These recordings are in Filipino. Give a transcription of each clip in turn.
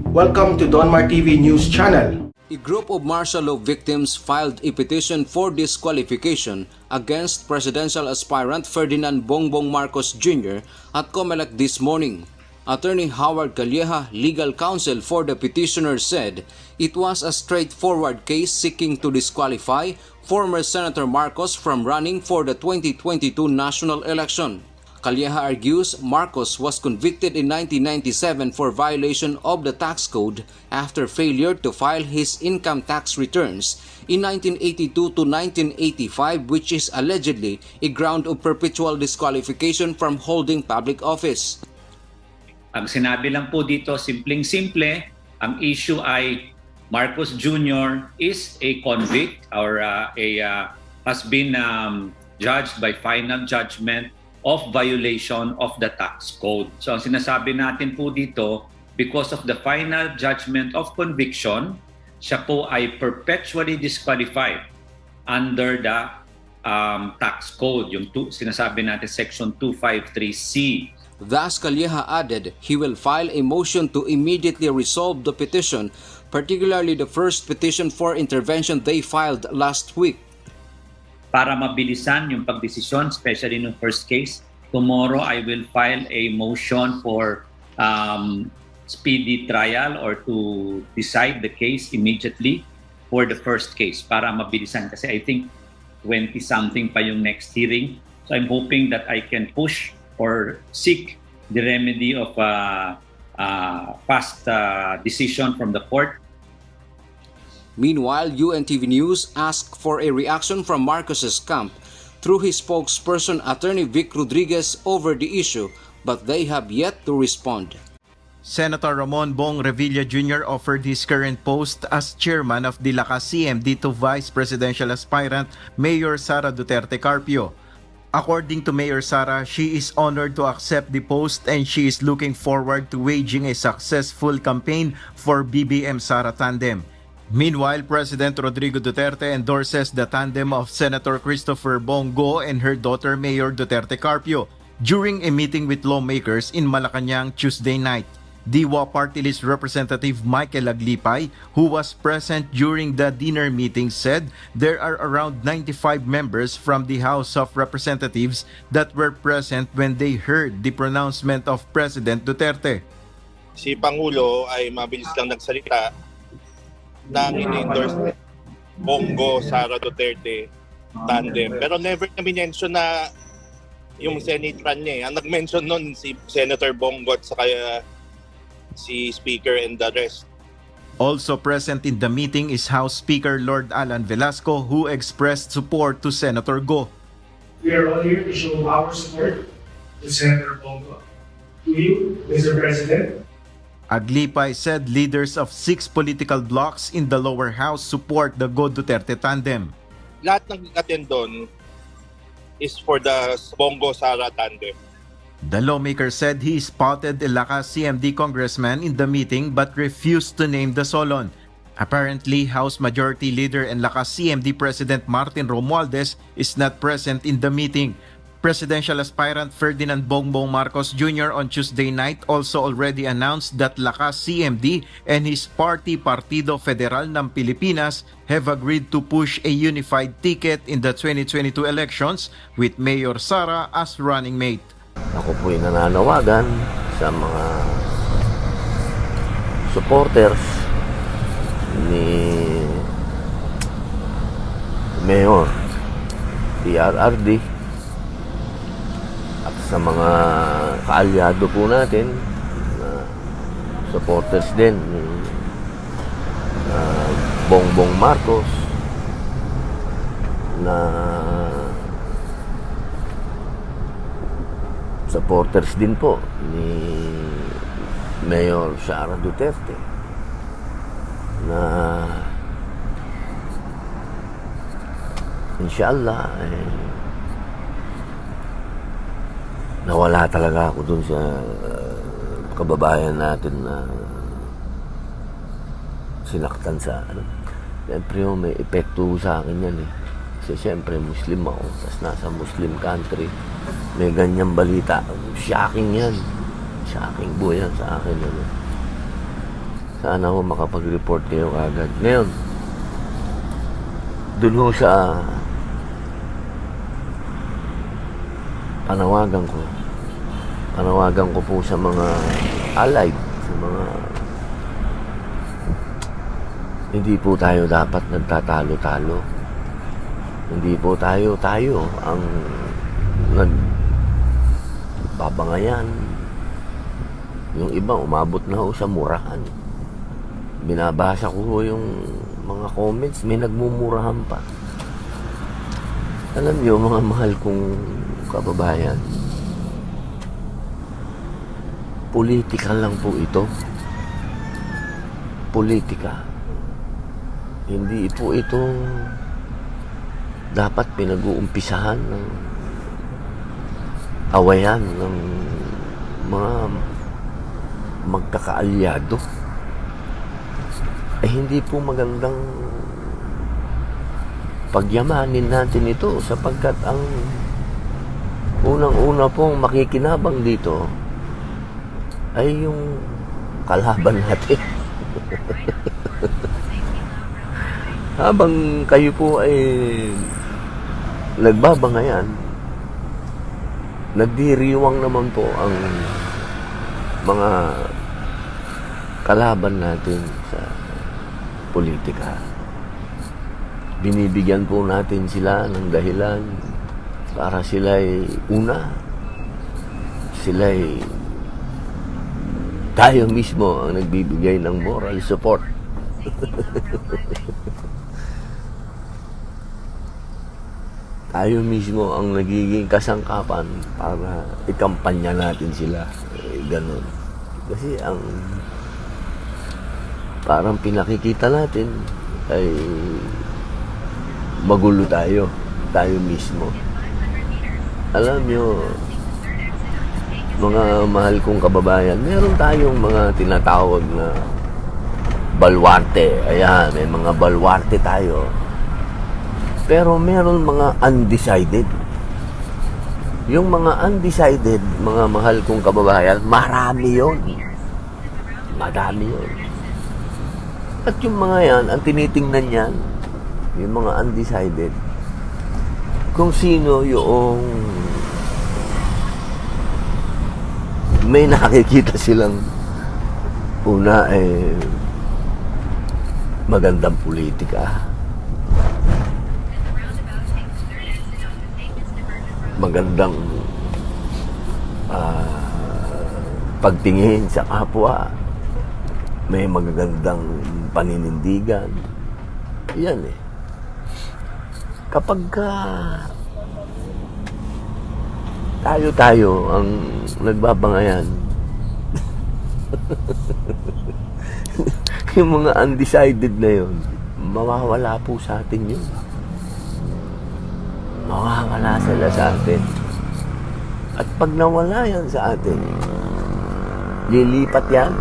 Welcome to Donmar TV News Channel. A group of martial law victims filed a petition for disqualification against presidential aspirant Ferdinand Bongbong Marcos Jr. at COMELEC this morning. Attorney Howard Calleja, legal counsel for the petitioner, said it was a straightforward case seeking to disqualify former Senator Marcos from running for the 2022 national election. Calleja argues Marcos was convicted in 1997 for violation of the tax code after failure to file his income tax returns in 1982 to 1985, which is allegedly a ground of perpetual disqualification from holding public office. Ang sinabi lang po dito, simpleng-simple, ang issue ay Marcos Jr. is a convict or has been judged by final judgment of violation of the tax code. So ang sinasabi natin po dito, because of the final judgment of conviction, siya po ay perpetually disqualified under the tax code, yung sinasabi natin section 253C. Thus, Calleja added he will file a motion to immediately resolve the petition, particularly the first petition for intervention they filed last week. Para mabilisan yung pagdesisyon, especially in the first case, tomorrow I will file a motion for speedy trial or to decide the case immediately for the first case para mabilisan. Kasi I think 20-something pa yung next hearing. So I'm hoping that I can push or seek the remedy of fast decision from the court. Meanwhile, UNTV News asked for a reaction from Marcos's camp through his spokesperson Attorney Vic Rodriguez over the issue, but they have yet to respond. Senator Ramon Bong Revilla Jr. offered his current post as chairman of the Lakas CMD to vice presidential aspirant Mayor Sara Duterte Carpio. According to Mayor Sara, she is honored to accept the post and she is looking forward to waging a successful campaign for BBM Sara tandem. Meanwhile, President Rodrigo Duterte endorses the tandem of Senator Christopher Bongo and her daughter Mayor Duterte Carpio during a meeting with lawmakers in Malacanang Tuesday night. Diwa Party List Representative Michael Aglipay, who was present during the dinner meeting, said there are around 95 members from the House of Representatives that were present when they heard the pronouncement of President Duterte. Si Pangulo ay mabilis lang nagsalita nang in-endorse Bongo Sara Duterte tandem. Pero never na minention na yung Senate run niya. Ang nag-mention nun si Senator Bongo at saka si Speaker and the rest. Also present in the meeting is House Speaker Lord Alan Velasco, who expressed support to Senator Go. We are all here to show our support to Senator Bongo. To you, Mr. President. Aglipay said leaders of 6 political blocs in the lower house support the Go Duterte tandem. Lahat ng attend doon is for the Bongo Sara tandem. The lawmaker said he spotted a Lakas CMD congressman in the meeting but refused to name the Solon. Apparently, House Majority Leader and Lakas CMD President Martin Romualdez is not present in the meeting. Presidential aspirant Ferdinand Bongbong Marcos Jr. on Tuesday night also already announced that Lakas CMD and his party Partido Federal ng Pilipinas have agreed to push a unified ticket in the 2022 elections with Mayor Sara as running mate. Ako po'y nananawagan sa mga supporters ni Mayor PRRD at sa mga kaalyado po natin na supporters din ni Bongbong Marcos na supporters din po ni Mayor Sara Duterte na inshallah nawala talaga ako dun sa kababayan natin na sinaktan sa siyempre may epekto sa akin yan eh. Kasi siyempre Muslim ako, tapos nasa Muslim country, may ganyang balita. Shocking yan. Shocking po yan sa akin. Sana ho makapag-report kayo agad. Ngayon, dun ho sa panawagan ko po sa mga allied, sa mga hindi po tayo dapat nagtatalo-talo. Hindi po tayo ang nagbabangayan. Yung iba umabot na ho sa murahan. Binabasa ko ho yung mga comments, may nagmumurahan pa. Alam niyo, mga mahal kong kababayan, politika lang po ito. Politika. Hindi po ito dapat pinag-uumpisahan ng awayan ng mga magkakaalyado. Hindi po magandang pagyamanin natin ito sapagkat ang unang-una pong makikinabang dito ay yung kalaban natin. Habang kayo po ay nagbabangayan, nagdiriwang naman po ang mga kalaban natin sa politika. Binibigyan po natin sila ng dahilan para sila'y tayo mismo ang nagbibigay ng moral support. Tayo mismo ang nagiging kasangkapan para ikampanya natin sila. Ganun. Kasi ang parang pinakikita natin ay magulo tayo mismo. Alam nyo, mga mahal kong kababayan, meron tayong mga tinatawag na balwarte. Ayan, may mga balwarte tayo. Pero meron mga undecided. Yung mga undecided, mga mahal kong kababayan, marami yun. Madami yun. At yung mga yan, ang tinitingnan yan, yung mga undecided, kung sino yung may nakikita silang una magandang politika, magandang pagtingin sa kapwa, may magagandang paninindigan. Yan kapag tayo ang nagbabangayan, yung mga undecided na yun, mawawala po sa atin yun. Mawawala sila sa atin. At pag nawala yan sa atin, lilipat yan.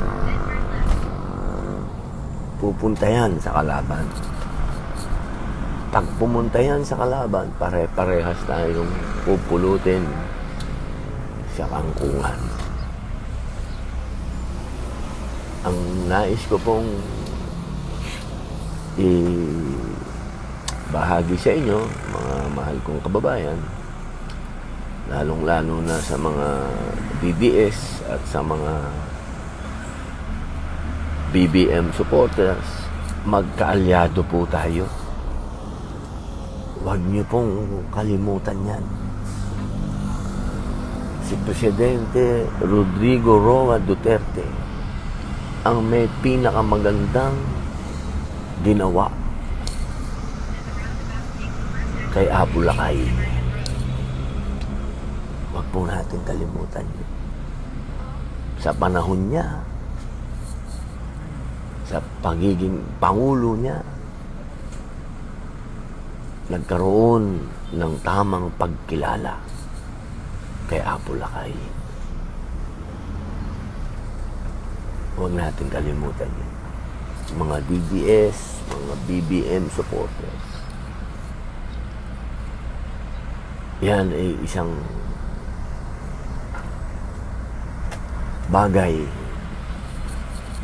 Pupunta yan sa kalaban. Pag pumunta yan sa kalaban, pare-parehas tayong pupulutin sa kangkungan. Ang nais ko pong bahagi sa inyo, mga mahal kong kababayan, lalong-lalo na sa mga DDS at sa mga BBM supporters, magkaalyado po tayo. Huwag niyo pong kalimutan yan. Si Presidente Rodrigo Roa Duterte ang may pinakamagandang ginawa kay Abu Lakay. Huwag po natin kalimutan yun. Sa panahon niya, sa pagiging pangulo niya, nagkaroon ng tamang pagkilala kay Abu Lakay. Huwag natin kalimutan yun. Mga DDS, mga BBM supporters, yan ay isang bagay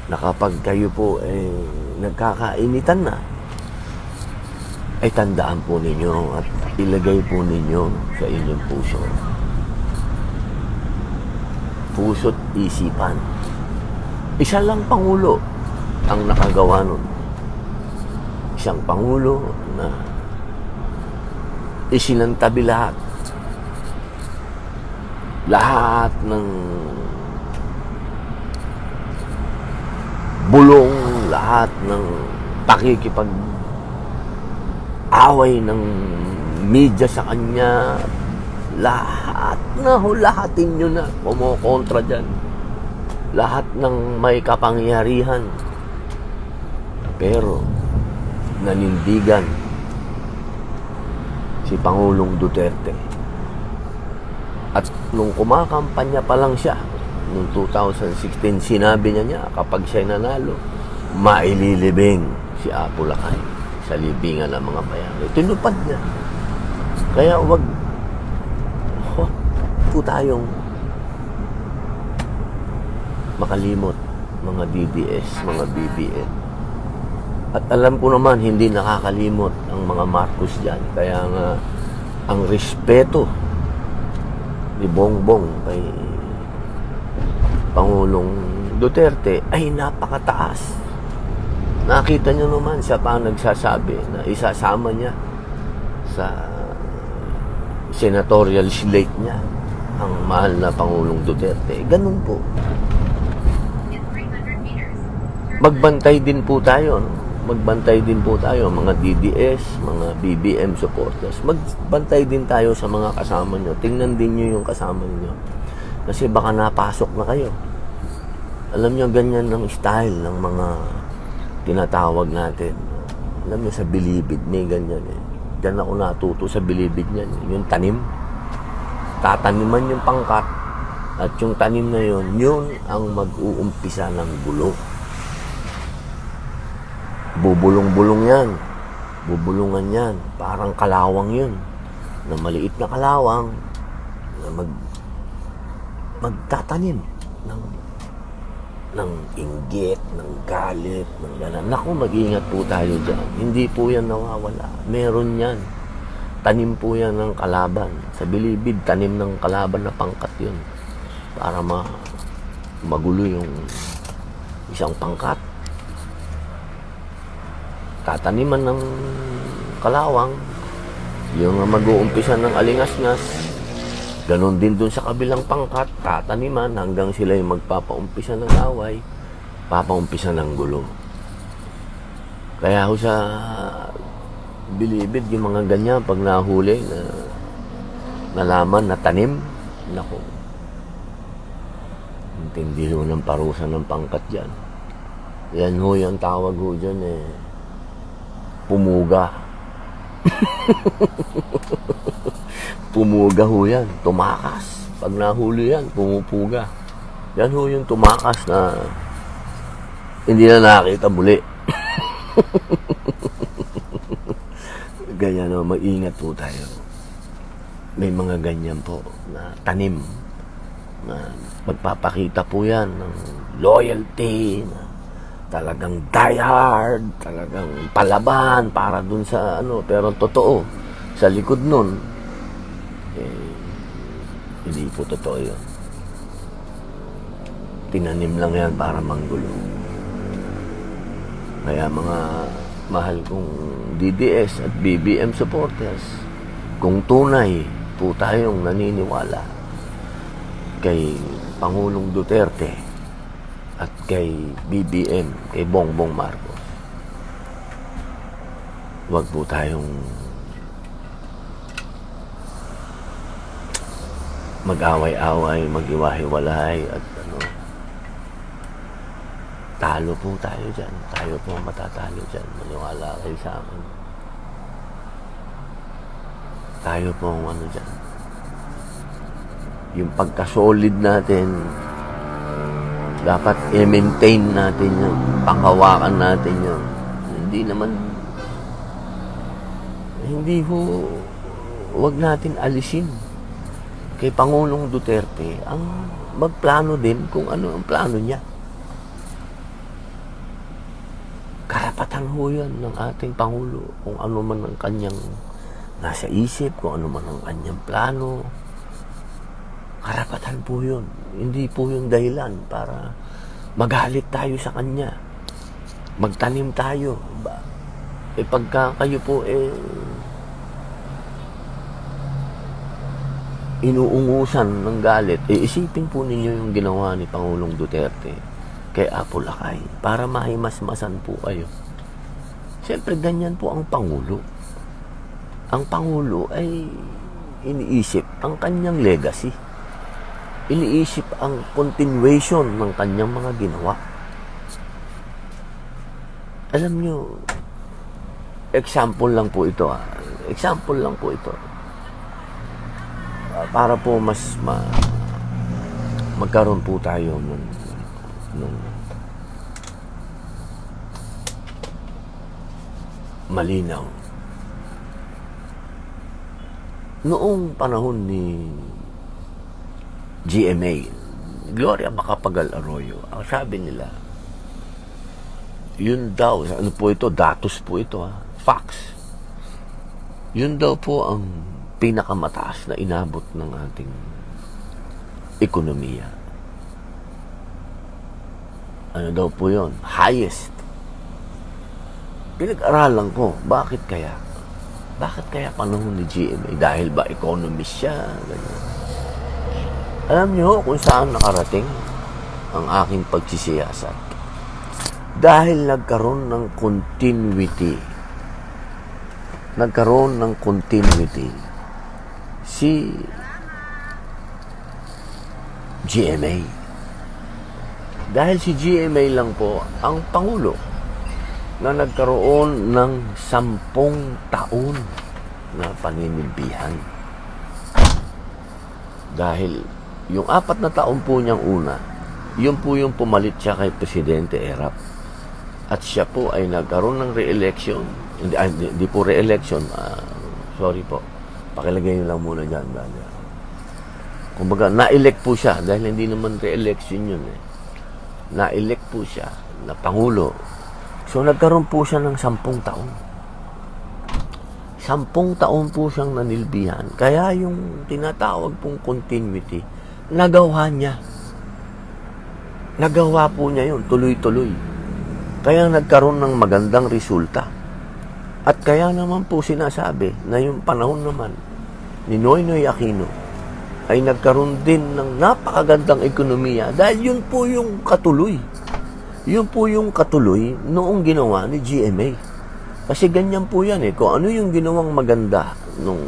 na kapag kayo po nagkakainitan na, ay tandaan po ninyo at ilagay po ninyo sa inyong puso. Puso't isipan. Isa lang Pangulo ang nakagawa nun. Isang Pangulo na isinantabi lahat. Lahat ng bulong, lahat ng pakikipag-away ng media sa kanya, lahat na lahatin nyo na kumukontra dyan. Lahat ng may kapangyarihan. Pero nanindigan si Pangulong Duterte. At nung kumakampanya pa lang siya, noong 2016, sinabi niya kapag siya nanalo, maililibing si Apo Lakay sa libingan ng mga bayani. Tinupad niya. Kaya wag po tayong makalimot, mga DDS, mga BBM. At alam ko naman, hindi nakakalimot ang mga Marcos dyan. Kaya nga, ang respeto ni Bongbong kay Pangulong Duterte ay napakataas. Nakita nyo naman, siya pa nagsasabi na isasama niya sa senatorial slate niya ang mahal na Pangulong Duterte. Ganun po. Magbantay din po tayo. Magbantay din po tayo, mga DDS, mga BBM supporters. Magbantay din tayo sa mga kasama nyo. Tingnan din nyo yung kasama nyo. Kasi baka napasok na kayo. Alam nyo, ganyan ang style ng mga tinatawag natin. Alam nyo, sa bilibid, may ganyan eh. Diyan ako natuto sa bilibid niyan. Yung tanim. Tataniman yung pangkat. At yung tanim na yun ang mag-uumpisa ng gulo. Bubulong-bulong yan. Bubulungan yan. Parang kalawang yun. Na maliit na kalawang na magtatanim ng inggit, ng galit, ng gano'n. Naku, mag-iingat po tayo dyan. Hindi po yan nawawala. Meron yan. Tanim po yan ng kalaban. Sa bilibid, tanim ng kalaban na pangkat yun. Para magulo yung isang pangkat. Tataniman ng kalawang, yung mag-uumpisa ng alingas-ngas, ganon din dun sa kabilang pangkat, tataniman hanggang sila yung magpapaumpisa ng away, papaumpisa ng gulo. Kaya ho sa bilibid, yung mga ganyan, pag nahuli, na nalaman na tanim, naku, hindi ho ng parusa ng pangkat dyan. Yan ho yung tawag ho dyan pumuga. Pumuga ho yan. Tumakas. Pag nahuli yan, pumupuga. Yan ho yung tumakas na hindi na nakita muli. Ganyan o, mag-ingat po tayo. May mga ganyan po na tanim na magpapakita po yan ng loyalty, na talagang diehard, talagang palaban para dun sa pero totoo, sa likod nun, hindi po totoo yun. Tinanim lang yan para manggulo. Kaya mga mahal kong DDS at BBM supporters, kung tunay po tayong naniniwala kay Pangulong Duterte at kay BBM, kay Bongbong Marcos, wag po tayong mag-away-away, mag-iwahiwalay at talo po tayo dyan. Tayo po matatalo dyan. Maniwala kayo sa akin. Tayo po dyan. Yung pagka-solid natin, dapat i-maintain natin yun. Panghawakan natin yun. Hindi wag natin alisin kay Pangulong Duterte ang magplano din kung ano ang plano niya. karapatan ho yan ng ating Pangulo kung ano man ang kanyang nasa isip, kung ano man ang kanyang plano. Karapatan po yun. Hindi po yung dahilan para magalit tayo sa kanya. Magtanim tayo. Pagka kayo po inuungusan ng galit, isipin po ninyo yung ginawa ni Pangulong Duterte kay Apo Lakay para mahimasmasan po kayo. Siyempre, ganyan po ang Pangulo. Ang Pangulo ay iniisip ang kanyang legacy. Iniisip ang continuation ng kanyang mga ginawa. Alam nyo, example lang po ito. Example lang po ito. Para po mas magkaroon po tayo nung malinaw. Noong panahon ni GMA, Gloria Macapagal Arroyo, ang sabi nila, yun daw, ano po ito, datos po ito, facts. Yun daw po ang pinakamataas na inabot ng ating ekonomiya. Ano daw po yun? Highest. Pinag-aralan ko, bakit kaya? Bakit kaya panahon ni GMA? Dahil ba economist siya? Ganyan. Alam niyo kung saan nakarating ang aking pagsisiyasat? Dahil nagkaroon ng continuity. Nagkaroon ng continuity si GMA. Dahil si GMA lang po ang Pangulo na nagkaroon ng 10 taon na paninilbihan. Dahil yung 4 na taon po niyang una, yun po yung pumalit siya kay Presidente Erap. At siya po ay nagkaroon ng re-election. Hindi po re-election. Sorry po. Pakilagay nyo lang muna dyan. Kumbaga, na-elect po siya dahil hindi naman re-election yun. Na-elect po siya na Pangulo. So, nagkaroon po siya ng 10 taon. 10 taon po siyang nanilbihan. Kaya yung tinatawag pong continuity, nagawa niya. Nagawa po niya yun, tuloy-tuloy. Kaya nagkaroon ng magandang resulta. At kaya naman po sinasabi na yung panahon naman ni Noynoy Aquino ay nagkaroon din ng napakagandang ekonomiya dahil yun po yung katuloy. Yun po yung katuloy noong ginawa ni GMA. Kasi ganyan po yan Kung ano yung ginawang maganda nung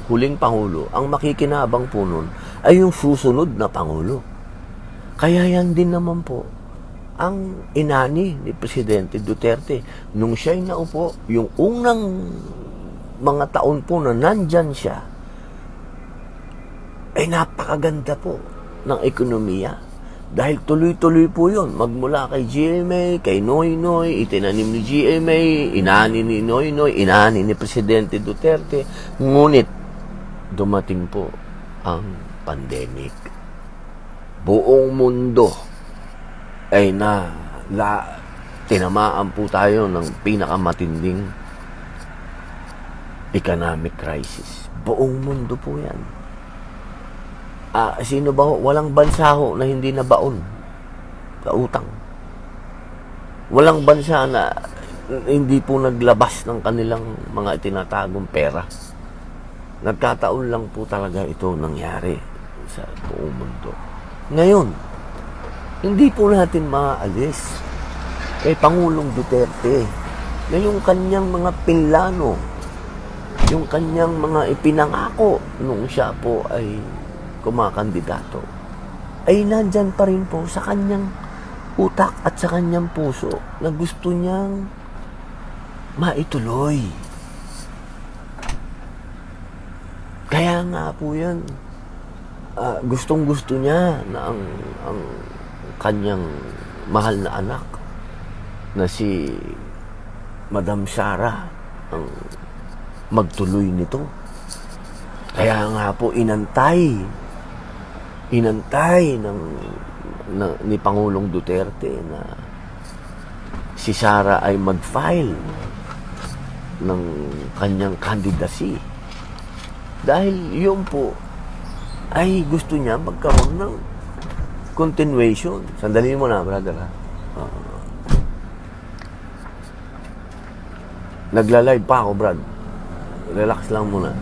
huling Pangulo, ang makikinabang po nun ay yung susunod na Pangulo. Kaya yan din naman po ang inani ni Presidente Duterte nung siya'y naupo, yung unang mga taon po na nandyan siya, ay napakaganda po ng ekonomiya. Dahil tuloy-tuloy po yun. Magmula kay GMA, kay Noynoy, itinanim ni GMA, inani ni Noynoy, inani ni Presidente Duterte. Ngunit, dumating po ang pandemic. Buong mundo ay tinamaan po tayo ng pinakamatinding economic crisis. Buong mundo po yan. Sino ba ho? Walang bansa ho na hindi nabaon sa utang. Walang bansa na hindi po naglabas ng kanilang mga itinatagong pera. Nagkataon lang po talaga ito nangyari sa buong mundo. Ngayon, hindi po natin maaalis kay Pangulong Duterte na yung kanyang mga pinlano, yung kanyang mga ipinangako nung siya po ay kumakandidato, ay nandyan pa rin po sa kanyang utak at sa kanyang puso na gusto niyang maituloy. Kaya nga po yan, gustong-gusto niya na ang kanyang mahal na anak na si Madam Sara ang magtuloy nito. Kaya nga po inantay ni Pangulong Duterte na si Sara ay mag-file ng kanyang candidacy. Dahil yun po ay gusto niya magkaroon ng continuation. Sandali mo na, brother. Ha? Nagla-live pa ako, Brad. Relax lang muna.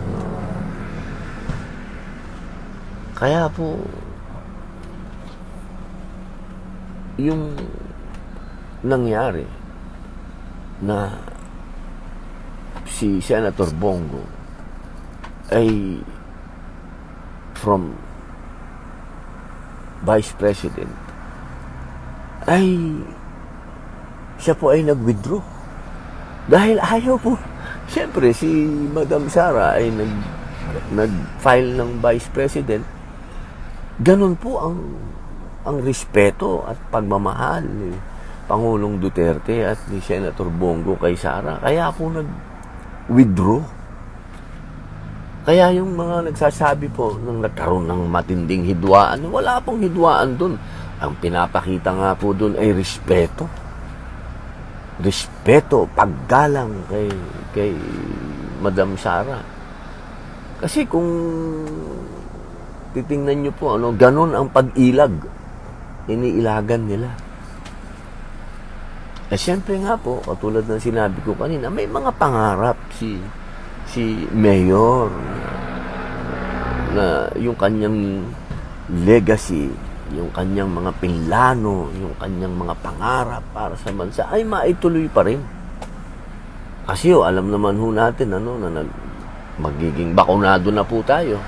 Kaya po, yung nangyari na si Senator Bongo ay from Vice President ay siya po ay nag-withdraw dahil ayaw po. Siyempre si Madam Sara ay nag-file ng Vice President. Ganun po ang respeto at pagmamahal ni Pangulong Duterte at ni Senator Bongo kay Sara. Kaya po nag-withdraw. Kaya yung mga nagsasabi po nang nagkaroon ng matinding hidwaan, wala pong hidwaan dun. Ang pinapakita nga po dun ay respeto. Respeto, paggalang kay Madam Sara. Kasi kung titingnan nyo po, ganun ang pag-ilag. Iniilagan nila. Eh, siyempre nga po, katulad ng sinabi ko kanina, may mga pangarap si Mayor na yung kanyang legacy, yung kanyang mga pinlano, yung kanyang mga pangarap para sa bansa ay maituloy pa rin. Kasi alam naman ho natin na magiging bakunado na po tayo.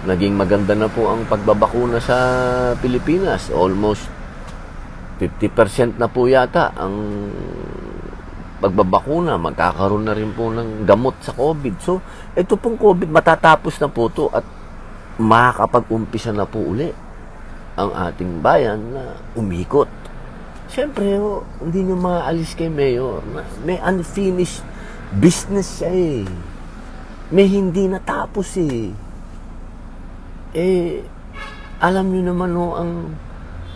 Naging maganda na po ang pagbabakuna sa Pilipinas. Almost 50% na po yata ang pagbabakuna, magkakaroon na rin po ng gamot sa COVID. So, ito pong COVID, matatapos na po ito at makakapag-umpisa na po uli ang ating bayan na umikot. Siyempre, hindi nyo maaalis kay Mayor. May unfinished business siya eh. May hindi natapos eh. Alam nyo naman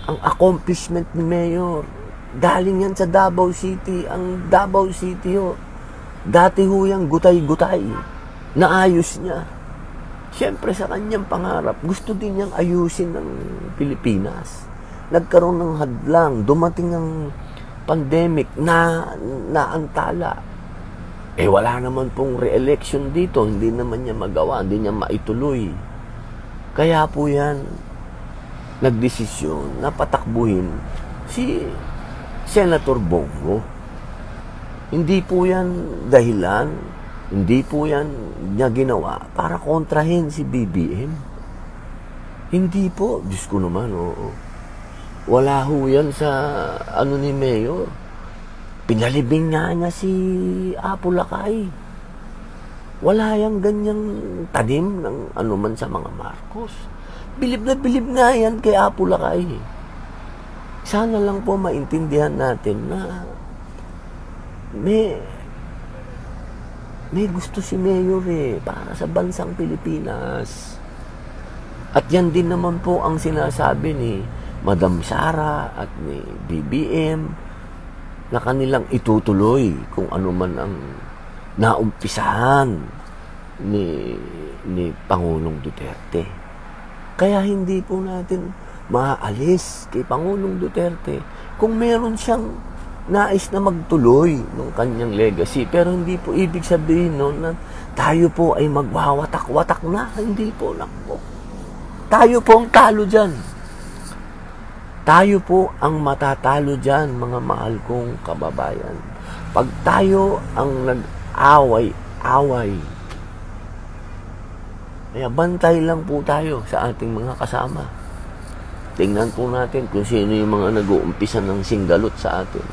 ang accomplishment ni Mayor. Galing yan sa Davao City. Ang Davao City, dati ho yung gutay-gutay. Naayos niya. Siyempre sa kanyang pangarap, gusto din niyang ayusin ng Pilipinas. Nagkaroon ng hadlang. Dumating ang pandemic na naantala. Wala naman pong re-election dito. Hindi naman niya magawa. Hindi niya maituloy. Kaya po yan, nagdesisyon na patakbuhin si Senator Bongo. Hindi po yan dahilan, hindi po yan niya ginawa para kontrahin si BBM. Hindi po, Diyos ko naman, wala ho yan sa ni Mayor. Pinalibing nga niya si Apo Lakay. Wala yang ganyang tanim ng anuman sa mga Marcos. Bilib nga yan kay Apo Lakay. Sana lang po maintindihan natin na may gusto si Mayor para sa bansang Pilipinas. At yan din naman po ang sinasabi ni Madam Sara at ni BBM na kanilang itutuloy kung ano man ang naumpisahan ni Pangulong Duterte. Kaya hindi po natin maaalis kay Pangulong Duterte kung meron siyang nais na magtuloy ng kanyang legacy. Pero hindi po ibig sabihin na tayo po ay magwawatak-watak na. Hindi po, nakpo. Tayo po ang talo dyan. Tayo po ang matatalo dyan, mga mahal kong kababayan. Pag tayo ang nag-away-away, kaya bantay lang po tayo sa ating mga kasama. Tingnan po natin kung sino yung mga nag-uumpisa ng singgalot sa atin.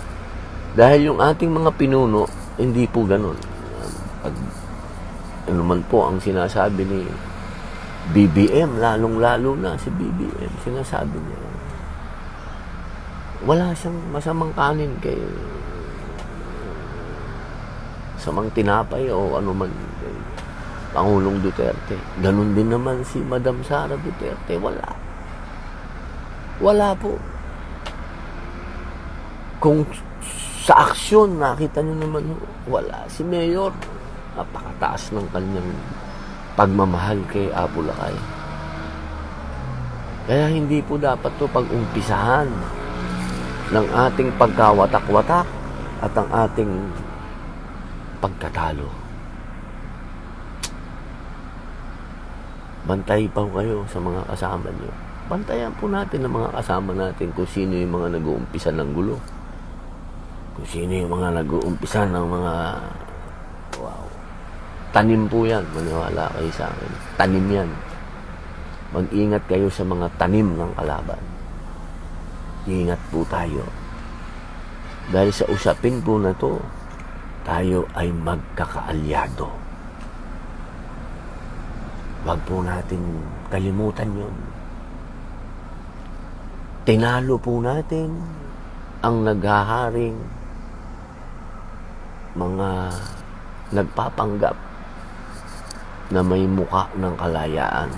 Dahil yung ating mga pinuno, hindi po ganun. Ano man po ang sinasabi ni BBM, lalong-lalo na si BBM, sinasabi niya, wala siyang masamang kanin kay samang tinapay o ano man kay Pangulong Duterte. Ganun din naman si Madam Sara Duterte. Wala po. Kung sa aksyon, nakita nyo naman, wala. Si Mayor, napakataas ng kanyang pagmamahal kay Apo Lakay. Kaya hindi po dapat to pag-umpisahan ng ating pagkawatak-watak at ang ating pagkatalo. Bantay pa kayo sa mga kasama nyo. Bantayan po natin ang mga kasama natin kung sino yung mga nag-uumpisa ng gulo. Kung sino yung mga nag-uumpisa ng mga tanim po yan. Maniwala kayo sa akin. Tanim yan. Mag-ingat kayo sa mga tanim ng kalaban. Ingat po tayo. Dahil sa usapin po na to, tayo ay magkakaalyado. Wag po natin kalimutan yun. Tinalo po natin ang naghaharing mga nagpapanggap na may muka ng kalayaan.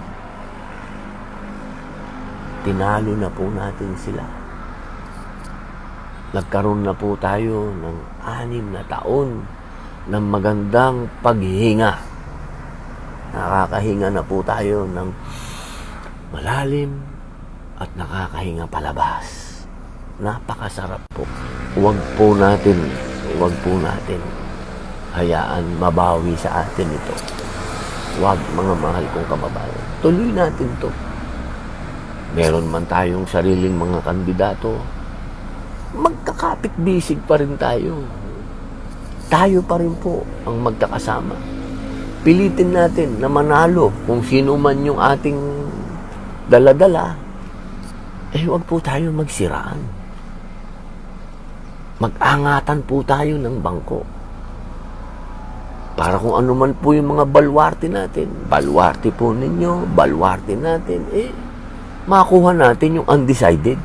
Tinalo na po natin sila. Nagkaroon na po tayo ng 6 na taon ng magandang paghihinga. Nakakahinga na po tayo ng malalim at nakakahinga palabas. Napakasarap po. Huwag po natin hayaan mabawi sa atin ito. Huwag, mga mahal kong kababayan. Tuloy natin to. Meron man tayong sariling mga kandidato, magkakapit-bisig pa rin tayo. Tayo pa rin po ang magkakasama. Pilitin natin na manalo kung sino man yung ating dala-dala. Huwag po tayo magsiraan. Mag-angatan po tayo ng bangko. Para kung ano man po yung mga balwarte natin, balwarte po ninyo, balwarte natin, makuha natin yung undecided.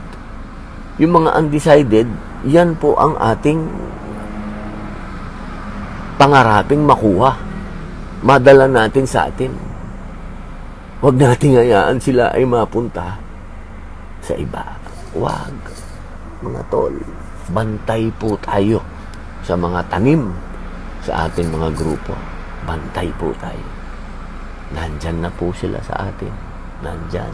Yung mga undecided, yan po ang ating pangaraping makuha. Madala natin sa atin. Huwag nating hayaan sila ay mapunta sa iba. Huwag. Mga tol, bantay po tayo sa mga tanim sa ating mga grupo. Bantay po tayo. Nandyan na po sila sa atin. Nandyan.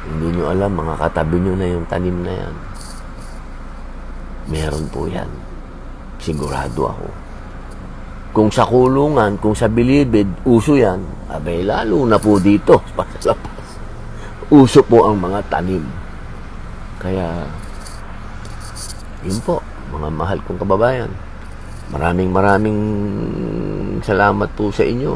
Hindi nyo alam, mga katabi nyo na yung tanim na yan. Meron po yan. Sigurado ako. Kung sa kulungan, kung sa bilibid, uso yan, abay lalo na po dito, pasasapas. Uso po ang mga tanim. Kaya, yun po, mga mahal kong kababayan. Maraming salamat po sa inyo.